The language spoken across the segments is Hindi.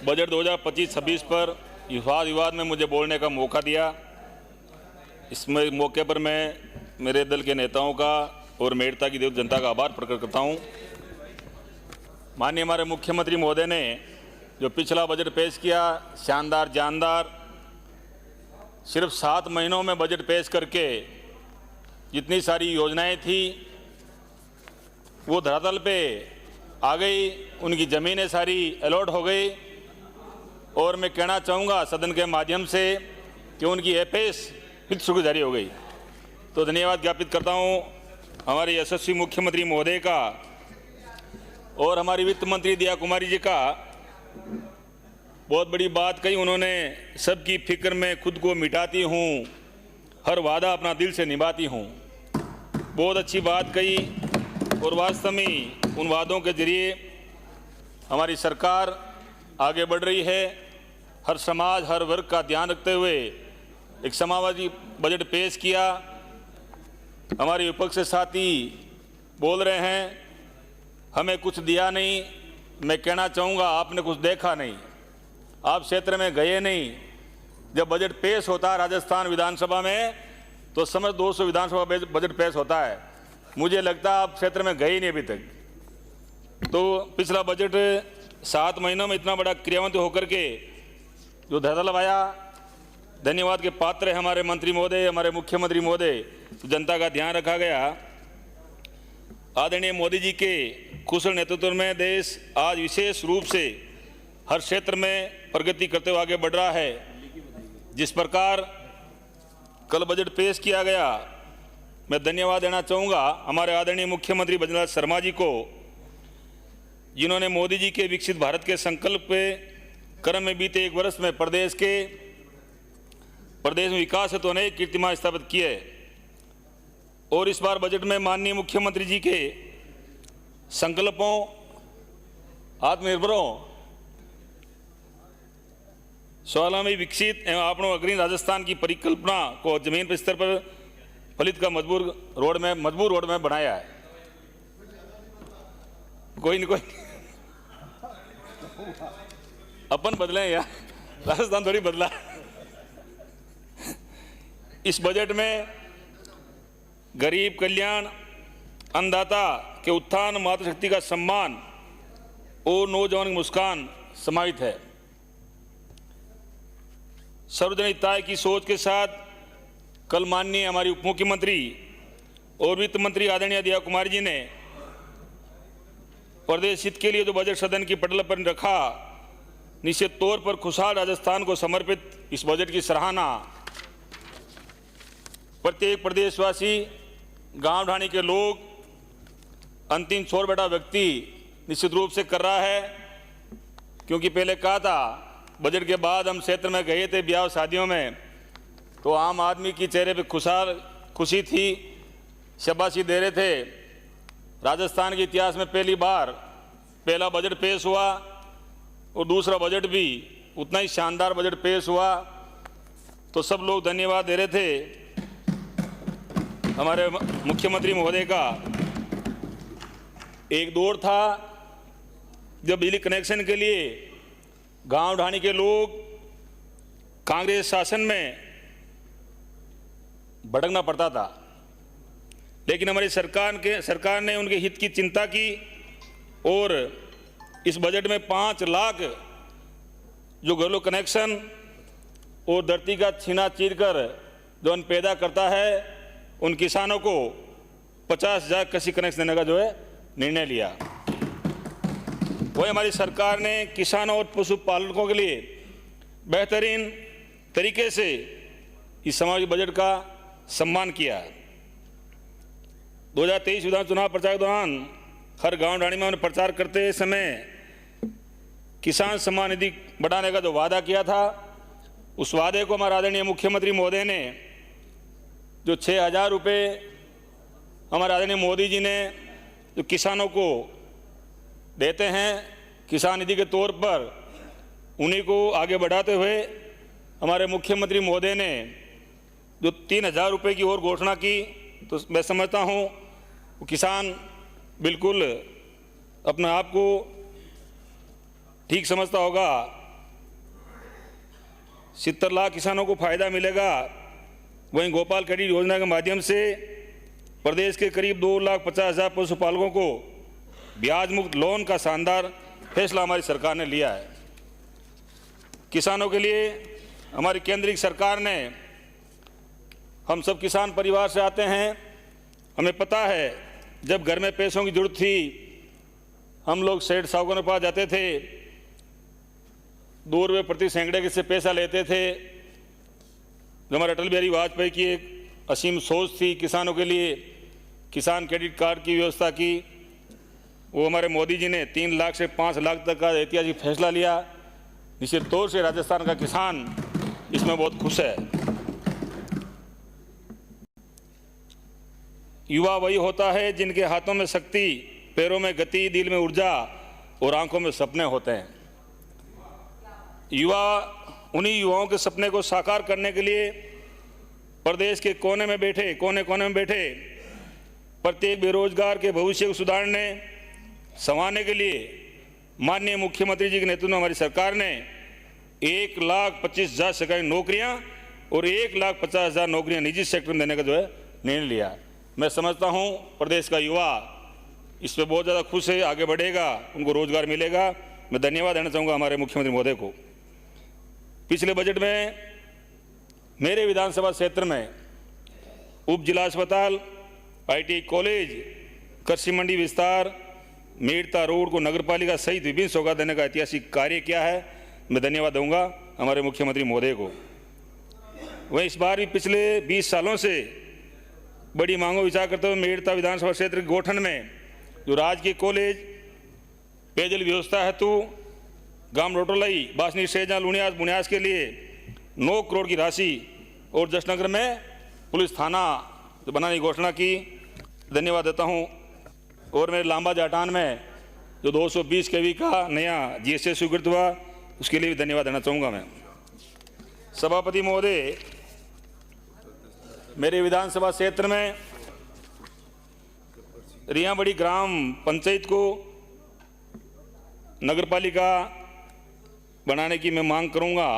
बजट 2025-26 पर विवाद विवाद में मुझे बोलने का मौका दिया। इसमें मौके पर मैं मेरे दल के नेताओं का और मेड़ता की जनता का आभार प्रकट करता हूं। माननीय हमारे मुख्यमंत्री महोदय ने जो पिछला बजट पेश किया, शानदार जानदार, सिर्फ 7 महीनों में बजट पेश करके जितनी सारी योजनाएं थी वो धरातल पे आ गई, उनकी ज़मीनें सारी अलॉट हो गई। और मैं कहना चाहूँगा सदन के माध्यम से कि उनकी एपेस फिर शुरू जारी हो गई। तो धन्यवाद ज्ञापित करता हूँ हमारे यशस्वी मुख्यमंत्री महोदय का और हमारी वित्त मंत्री दिया कुमारी जी का। बहुत बड़ी बात कही उन्होंने, सबकी फिक्र में खुद को मिटाती हूँ, हर वादा अपना दिल से निभाती हूँ। बहुत अच्छी बात कही और वास्तव में उन वादों के जरिए हमारी सरकार आगे बढ़ रही है। हर समाज हर वर्ग का ध्यान रखते हुए एक समाजवादी बजट पेश किया। हमारे विपक्ष के साथी बोल रहे हैं हमें कुछ दिया नहीं। मैं कहना चाहूँगा आपने कुछ देखा नहीं, आप क्षेत्र में गए नहीं। जब बजट पेश होता है राजस्थान विधानसभा में तो समझ 200 विधानसभा बजट पेश होता है। मुझे लगता है आप क्षेत्र में गए नहीं अभी तक। तो पिछला बजट 7 महीनों में इतना बड़ा क्रियान्वित होकर के जो धरातल आया, धन्यवाद के पात्र है हमारे मंत्री महोदय, हमारे मुख्यमंत्री महोदय। तो जनता का ध्यान रखा गया। आदरणीय मोदी जी के कुशल नेतृत्व में देश आज विशेष रूप से हर क्षेत्र में प्रगति करते हुए आगे बढ़ रहा है। जिस प्रकार कल बजट पेश किया गया, मैं धन्यवाद देना चाहूँगा हमारे आदरणीय मुख्यमंत्री भजनलाल शर्मा जी को, जिन्होंने मोदी जी के विकसित भारत के संकल्प पे क्रम में बीते 1 वर्ष में प्रदेश में विकास हेतु अनेक कीर्तिमान स्थापित किए। और इस बार बजट में माननीय मुख्यमंत्री जी के संकल्पों, आत्मनिर्भरों, स्वावलंबी विकसित एवं आपनों अग्रणी राजस्थान की परिकल्पना को जमीन पर स्तर पर फलित का मजबूर रोड में बनाया है। कोई नहीं अपन बदले यार, राजस्थान थोड़ी बदला। इस बजट में गरीब कल्याण, अन्नदाता के उत्थान, मातृशक्ति का सम्मान और नौजवान की मुस्कान समाहित है। सर्वजन हिताय की सोच के साथ कल माननीय हमारी उप मुख्यमंत्री और वित्त मंत्री आदरणीय दिया कुमारी जी ने प्रदेश हित के लिए जो बजट सदन की पटल पर रखा, निश्चित तौर पर खुशहाल राजस्थान को समर्पित इस बजट की सराहना प्रत्येक प्रदेशवासी, गांव ढाणी के लोग, अंतिम छोर बैठा व्यक्ति निश्चित रूप से कर रहा है। क्योंकि पहले कहा था बजट के बाद हम क्षेत्र में गए थे ब्याह शादियों में, तो आम आदमी की चेहरे पे खुशी थी, शाबाशी दे रहे थे। राजस्थान के इतिहास में पहली बार पहला बजट पेश हुआ और दूसरा बजट भी उतना ही शानदार बजट पेश हुआ। तो सब लोग धन्यवाद दे रहे थे हमारे मुख्यमंत्री महोदय का। एक दौर था जब बिजली कनेक्शन के लिए गांव ढाणी के लोग कांग्रेस शासन में भटकना पड़ता था, लेकिन हमारी सरकार ने उनके हित की चिंता की और इस बजट में 5 लाख जो घरेलू कनेक्शन और धरती का छीना चीर कर जो अन्न पैदा करता है, उन किसानों को 50,000 कृषि कनेक्शन देने का जो है निर्णय लिया। वही हमारी सरकार ने किसानों और पशुपालकों के लिए बेहतरीन तरीके से इस समावेशी बजट का सम्मान किया। 2023 विधानसभा चुनाव प्रचार के दौरान हर गांव ढाणी में उन्होंने प्रचार करते समय किसान सम्मान निधि बढ़ाने का जो वादा किया था, उस वादे को हमारे आदरणीय मुख्यमंत्री महोदय ने जो 6,000 रुपये हमारे आदरणीय मोदी जी ने जो किसानों को देते हैं किसान निधि के तौर पर, उन्हीं को आगे बढ़ाते हुए हमारे मुख्यमंत्री महोदय ने जो 3,000 रुपये की और घोषणा की। तो मैं समझता हूँ वो किसान बिल्कुल अपने आप को ठीक समझता होगा 70 लाख किसानों को फायदा मिलेगा। वहीं गोपाल क्रेडिट योजना के माध्यम से प्रदेश के करीब 2,50,000 पशुपालकों को ब्याज मुक्त लोन का शानदार फैसला हमारी सरकार ने लिया है। किसानों के लिए हमारी केंद्रीय सरकार ने, हम सब किसान परिवार से आते हैं, हमें पता है जब घर में पैसों की जरूरत थी हम लोग सेठ साहूकारों के पास जाते थे, 2 रुपये प्रति सैकड़े से पैसा लेते थे। जो हमारे अटल बिहारी वाजपेयी की एक असीम सोच थी किसानों के लिए, किसान क्रेडिट कार्ड की व्यवस्था की, वो हमारे मोदी जी ने 3 लाख से 5 लाख तक का ऐतिहासिक फैसला लिया। निश्चित तौर से राजस्थान का किसान इसमें बहुत खुश है। युवा वही होता है जिनके हाथों में शक्ति, पैरों में गति, दिल में ऊर्जा और आंखों में सपने होते हैं। उन्हीं युवाओं के सपने को साकार करने के लिए प्रदेश के कोने कोने में बैठे प्रत्येक बेरोजगार के भविष्य को सुधारने, संवारने के लिए माननीय मुख्यमंत्री जी के नेतृत्व में हमारी सरकार ने 1,25,000 सरकारी नौकरियां और 1,50,000 नौकरियां निजी सेक्टर में देने का निर्णय लिया। मैं समझता हूं प्रदेश का युवा इस पर बहुत ज़्यादा खुश है, आगे बढ़ेगा, उनको रोजगार मिलेगा। मैं धन्यवाद देना चाहूँगा हमारे मुख्यमंत्री महोदय को। पिछले बजट में मेरे विधानसभा क्षेत्र में उप जिला अस्पताल, ITI कॉलेज, कृषि मंडी विस्तार, मेड़ता रोड को नगरपालिका सहित विभिन्न सौगात देने का ऐतिहासिक कार्य किया है। मैं धन्यवाद दूंगा हमारे मुख्यमंत्री महोदय को। वहीं इस बार भी पिछले 20 सालों से बड़ी मांगों विचार करते हुए मेड़ता विधानसभा क्षेत्र के गौठन में जो राजकीय कॉलेज, पेयजल व्यवस्था हेतु गांव रोटोलई, बासनी, सेजा, लुनियास, बुनियास के लिए 9 करोड़ की राशि और जसनगर में पुलिस थाना बनाने की घोषणा की, धन्यवाद देता हूं। और मेरे लांबा जाटान में जो 220 kV का नया GSA स्वीकृत हुआ, उसके लिए भी धन्यवाद देना चाहूँगा मैं। सभापति महोदय, मेरे विधानसभा क्षेत्र में रियाबड़ी ग्राम पंचायत को नगरपालिका बनाने की मैं मांग करूंगा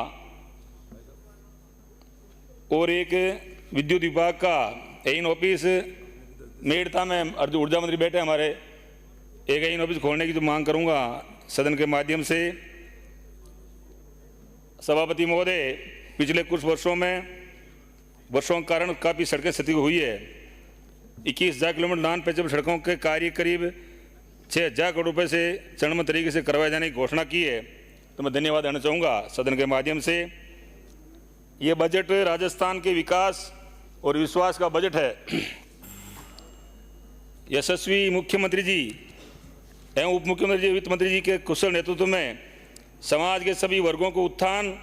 और एक विद्युत विभाग का एइन ऑफिस मेड़ता में ऊर्जा मंत्री बैठे हमारे, एक एइन ऑफिस खोलने की जो मांग करूंगा सदन के माध्यम से। सभापति महोदय, पिछले कुछ वर्षों के कारण काफ़ी सड़कें क्षति हुई है। 21,000 किलोमीटर नॉन पेचेबल सड़कों के कार्य करीब 6,000 करोड़ रुपए से चरणबद्ध तरीके से करवाए जाने की घोषणा की है, तो मैं धन्यवाद देना चाहूँगा सदन के माध्यम से। ये बजट राजस्थान के विकास और विश्वास का बजट है। यशस्वी मुख्यमंत्री जी एवं उप मुख्यमंत्री वित्त मंत्री जी के कुशल नेतृत्व में समाज के सभी वर्गों को उत्थान,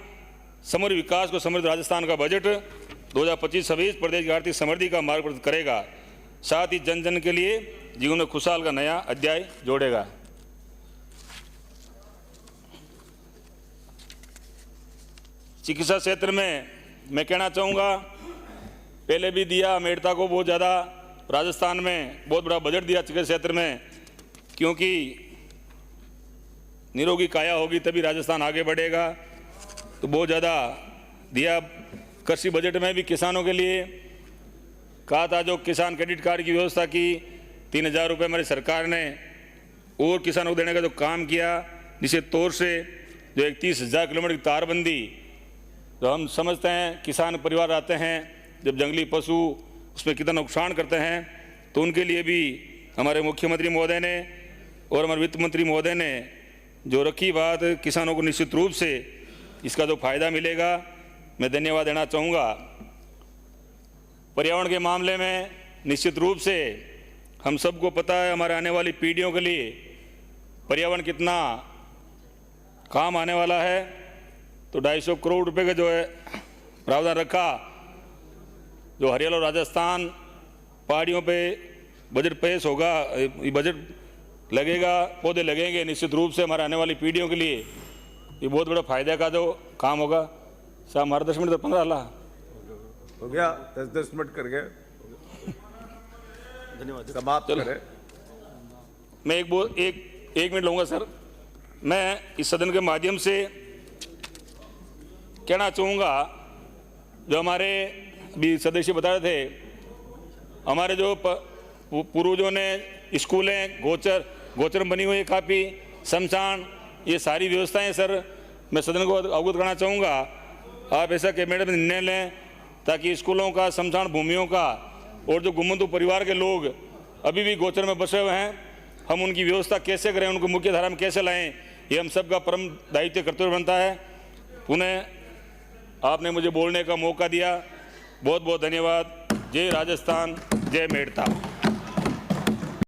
समग्र विकास को समृद्ध राजस्थान का बजट 2025-26 प्रदेश की आर्थिक समृद्धि का मार्ग प्रशस्त करेगा, साथ ही जन जन के लिए जीवन में खुशहाल का नया अध्याय जोड़ेगा। चिकित्सा क्षेत्र में मैं कहना चाहूँगा, पहले भी दिया मेड़ता को बहुत ज़्यादा, राजस्थान में बहुत बड़ा बजट दिया चिकित्सा क्षेत्र में, क्योंकि निरोगी काया होगी तभी राजस्थान आगे बढ़ेगा, तो बहुत ज़्यादा दिया। कृषि बजट में भी किसानों के लिए कहा था, जो किसान क्रेडिट कार्ड की व्यवस्था की, 3,000 रुपये हमारी सरकार ने और किसानों को देने का जो काम किया, निश्चित तौर से जो 31,000 किलोमीटर की तारबंदी, जो हम समझते हैं किसान परिवार आते हैं, जब जंगली पशु उसमें कितना नुकसान करते हैं, तो उनके लिए भी हमारे मुख्यमंत्री महोदय ने और हमारे वित्त मंत्री महोदय ने जो रखी बात, किसानों को निश्चित रूप से इसका जो फायदा मिलेगा, मैं धन्यवाद देना चाहूँगा। पर्यावरण के मामले में निश्चित रूप से हम सबको पता है, हमारे आने वाली पीढ़ियों के लिए पर्यावरण कितना काम आने वाला है, तो 250 करोड़ रुपए का जो है प्रावधान रखा, जो हरियाणा और राजस्थान पहाड़ियों पे बजट पेश होगा, बजट लगेगा, पौधे लगेंगे, निश्चित रूप से हमारे आने वाली पीढ़ियों के लिए ये बहुत बड़ा फायदे का जो काम होगा। साहब हमारा 10 मिनट तो 15 ला हो गया, 10 मिनट कर गए, धन्यवाद, समाप्त करें। मैं एक मिनट लूँगा सर। मैं इस सदन के माध्यम से कहना चाहूँगा, जो हमारे भी सदस्य बता रहे थे, हमारे जो पूर्वजों ने स्कूलें गोचर बनी हुई काफ़ी, शमशान, ये सारी व्यवस्थाएं सर मैं सदन को अवगत करना चाहूँगा। आप ऐसा कैबिनेट में निर्णय लें ताकि स्कूलों का, शमशान भूमियों का और जो गुम्मतु परिवार के लोग अभी भी गोचर में बसे हुए हैं, हम उनकी व्यवस्था कैसे करें, उनको मुख्य धारा में कैसे लाएं, ये हम सबका परम दायित्व कर्तव्य बनता है। पुनः आपने मुझे बोलने का मौका दिया, बहुत बहुत धन्यवाद। जय राजस्थान, जय मेड़ता।